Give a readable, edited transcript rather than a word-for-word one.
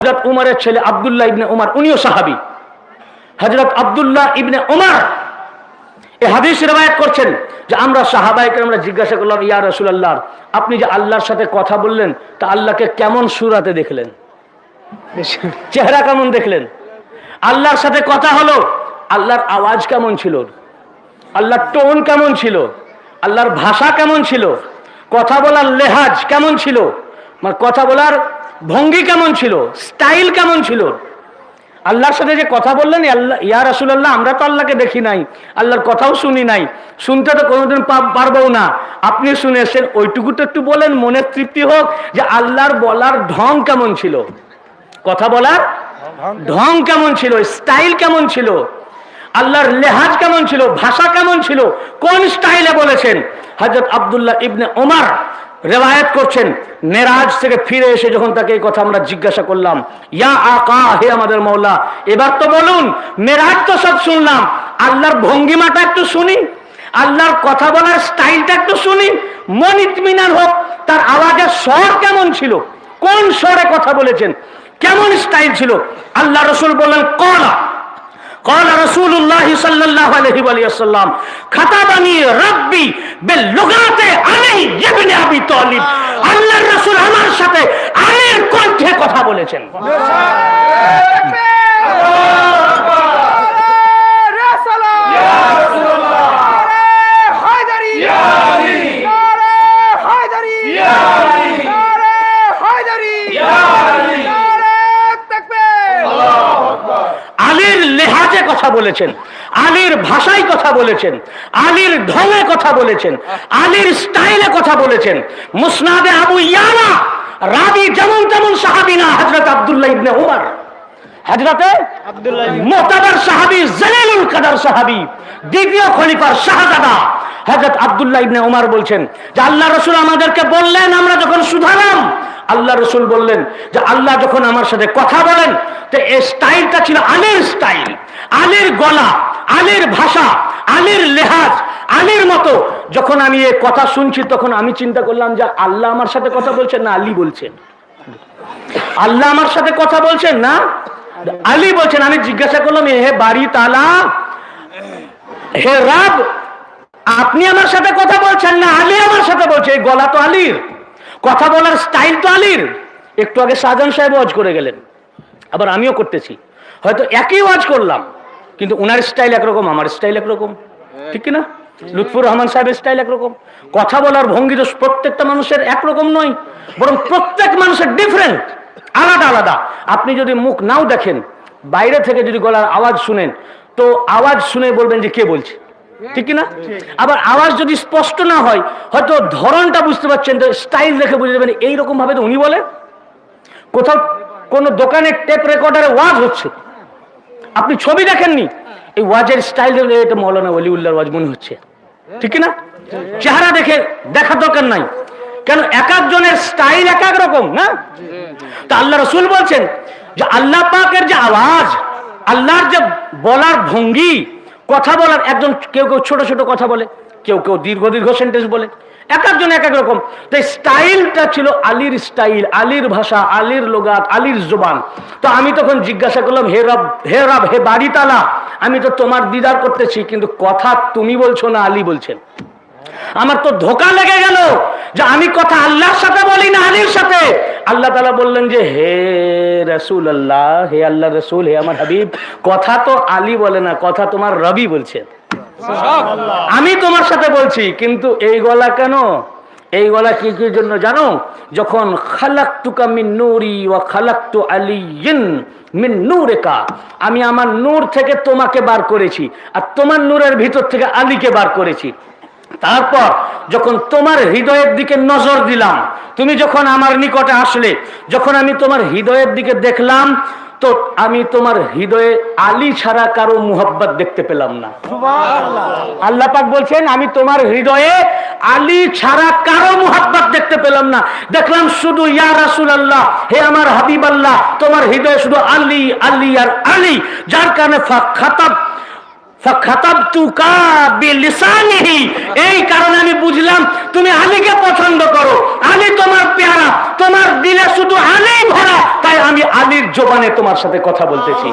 হযরত উমরের ছেলে আব্দুল্লাহ ইবনে উমর, উনিও সাহাবী। হযরত আব্দুল্লাহ ইবনে উমর এই হাদিস রওয়ায়াত করছেন যে আমরা সাহাবায়ে কেরামরা জিজ্ঞাসা করলাম, ইয়া রাসূলুল্লাহ, আপনি যে আল্লাহর সাথে কথা বললেন তা আল্লাহকে কেমন সূরাতে দেখলেন, চেহারা কেমন দেখলেন? আল্লাহর সাথে কথা হলো, আল্লাহর আওয়াজ কেমন ছিল, আল্লাহর টোন কেমন ছিল, আল্লাহর ভাষা কেমন ছিল, কথা বলার লেহাজ কেমন ছিল, মানে কথা বলার ভঙ্গি কেমন ছিল, স্টাইল কেমন ছিল। আল্লাহর সাথে যে কথা বললেন, ইয়া রাসূলুল্লাহ, আমরা তো আল্লাহকে দেখি নাই, আল্লাহর কথাও শুনি নাই, শুনতে তো কোনোদিন পারবো না, আপনি শুনেছেন, ওইটুকু তো একটু বলেন, মনের তৃপ্তি হোক যে আল্লাহর বলার ঢং কেমন ছিল, কথা বলার ঢং কেমন ছিল, স্টাইল কেমন ছিল, আল্লাহর লেহাজ কেমন ছিল, ভাষা কেমন ছিল, কোন স্টাইলে বলেছেন। হযরত আব্দুল্লাহ ইবনে উমর রেওয়ায়াত করছেন, মেরাজ থেকে ফিরে এসে যখন তাকে এই কথা আমরা জিজ্ঞাসা করলাম, ইয়া আকা, হে আমাদের মওলা, এবার তো বলুন, মেরাজ তো সব শুনলাম, আল্লাহর ভঙ্গিমাটা একটু শুনি, আল্লাহর কথা বলার স্টাইলটা একটু শুনি, মন ইতমিনান হোক, তার আওয়াজের স্বর কেমন ছিল, কোন স্বরে কথা বলেছেন, কেমন স্টাইল ছিল। আল্লাহ রাসূল বললেন, قال رسول الله صلى الله عليه وسلم خطبني ربي باللغات علي ابن ابي طالب। আল্লাহর রাসূল আমার সাথে আলীর কণ্ঠে কথা বলেছেন। আলীর লেহাজে কথা বলেছেন, আলীর ভাষায় কথা বলেছেন, আলীর ঢঙে কথা বলেছেন, আলীর স্টাইলে কথা বলেছেন। মুসনাদে আবু ইয়ালা রাবি যেমন তেমন সাহাবী না, হযরত আব্দুল্লাহ ইবনে উমর, হযরতে আব্দুল্লাহ মুতাবার সাহাবী, জালিলুল কদর সাহাবী, দ্বিতীয় খলিফার শাহজাদা হযরত আব্দুল্লাহ ইবনে উমর বলছেন যে আল্লাহ রাসূল আমাদেরকে বললেন, আমরা যখন শুধালাম, আল্লাহ রাসূল বললেন যে আল্লাহ যখন আমার সাথে কথা বলেন তো এই স্টাইলটা ছিল আলীর স্টাইল, আলীর গলা, আলীর ভাষা, আলীর লেহাজ, আলীর মতো। যখন আমি এই কথা শুনছি তখন আমি চিন্তা করলাম যে আল্লাহ আমার সাথে কথা বলছেন না আলী বলছেন, আল্লাহ আমার সাথে কথা বলছেন না আলী বলছেন। আমি জিজ্ঞাসা করলাম, হে বাড়ি তালা, হে রব, আপনি আমার সাথে কথা বলছেন না আলী আমার সাথে বলছে? এই গলা তো আলীর, কথা বলার স্টাইল তো আলীর। একটু আগে শাহজাহান সাহেব ওয়াজ করে গেলেন, আবার আমিও করতেছি, হয়তো একই ওয়াজ করলাম কিন্তু উনার স্টাইল একরকম, আমার স্টাইল একরকম, ঠিক কিনা? লুৎফুর রহমান সাহেবের স্টাইল একরকম, কথা বলার ভঙ্গি তো প্রত্যেকটা মানুষের একরকম নয়, বরং প্রত্যেক মানুষের ডিফারেন্ট, আলাদা আলাদা। আপনি যদি মুখ নাও দেখেন, বাইরে থেকে যদি গলার আওয়াজ শুনেন তো আওয়াজ শুনে বলবেন যে কে বলছে, ঠিক কিনা? আবার আওয়াজ যদি স্পষ্ট না হয়, হয়তো ধরনটা বুঝতে পারছেন, তো স্টাইল দেখে বুঝে যাবেন এইরকম ভাবে তো উনি বলে। কোথাও কোন দোকানে টেপ রেকর্ডারে ওয়াজ হচ্ছে, আপনি ছবি দেখেননি, এই ওয়াজের স্টাইল দেখলে এটা মাওলানা ওয়ালিউল্লাহর ওয়াজ মনে হচ্ছে, ঠিক কিনা? চেহারা দেখে দেখার দরকার নাই, কেন এক একজনের স্টাইল এক এক রকম না। তা আল্লাহ রাসূল বলছেন যে আল্লাহ পাকের যে আওয়াজ, আল্লাহর যে বলার ভঙ্গি, কথা বলার, একজন কেউ কেউ ছোট ছোট কথা বলে, কেউ কেউ দীর্ঘ দীর্ঘ সেন্টেন্স বলে, এক একজন এক এক রকম। তো স্টাইলটা ছিল আলীর স্টাইল, আলীর ভাষা, আলীর লোগাত, আলীর জবান। তো আমি তখন জিজ্ঞাসা করলাম, হে রব, হে রব, হে বাড়ি তালা, আমি তো তোমার দিদার করতেছি, কিন্তু কথা তুমি বলছো না আলী বলছেন। আমার তো ধোঁকা লেগে গেল যে আমি কথা আল্লাহর সাথে বলি না আলীর সাথে। আল্লাহ তাআলা বললেন যে হে রাসূলুল্লাহ, হে আল্লাহ রাসূল, হে আমার হাবিব, কথা তো আলী বলে না, কথা তোমার রবি বলছেন। আমি তোমার সাথে বলছি, কিন্তু এই গলা কেন? এই গলা কি কি জন্য জানো? যখন খালাকতুকা মিন নূরি ওয়া খালাকতু আলিয়্যান মিন নূরিকা, আমি আমার নূর থেকে তোমাকে বার করেছি আর তোমার নূরের ভিতর থেকে আলীকে বার করেছি। তারপর যখন তোমার হৃদয়ের দিকে নজর দিলাম, তুমি যখন আমার নিকটে আসলে, যখন আমি তোমার হৃদয়ের দিকে দেখলাম, তো আমি তোমার হৃদয়ে আলী ছাড়া কারো মুহাব্বত দেখতে পেলাম না। সুবহানাল্লাহ। আল্লাহ পাক বলছেন আমি তোমার হৃদয়ে আলী ছাড়া কারো মুহাব্বত দেখতে পেলাম না, দেখলাম শুধু ইয়া রাসূলুল্লাহ, হে আমার হাবিব আল্লাহ, তোমার হৃদয়ে শুধু আলী, আলী আর আলী, যার কারণে ফাখাতাবতুকা বিলিসানিহি, এই কারণে আমি বুঝলাম তুমি আলীকে পছন্দ করো, আলী তোমার পেয়ারা, তোমার দিলে শুধু আলী ভরা, তাই আমি আলীর জবানে তোমার সাথে কথা বলতেছি।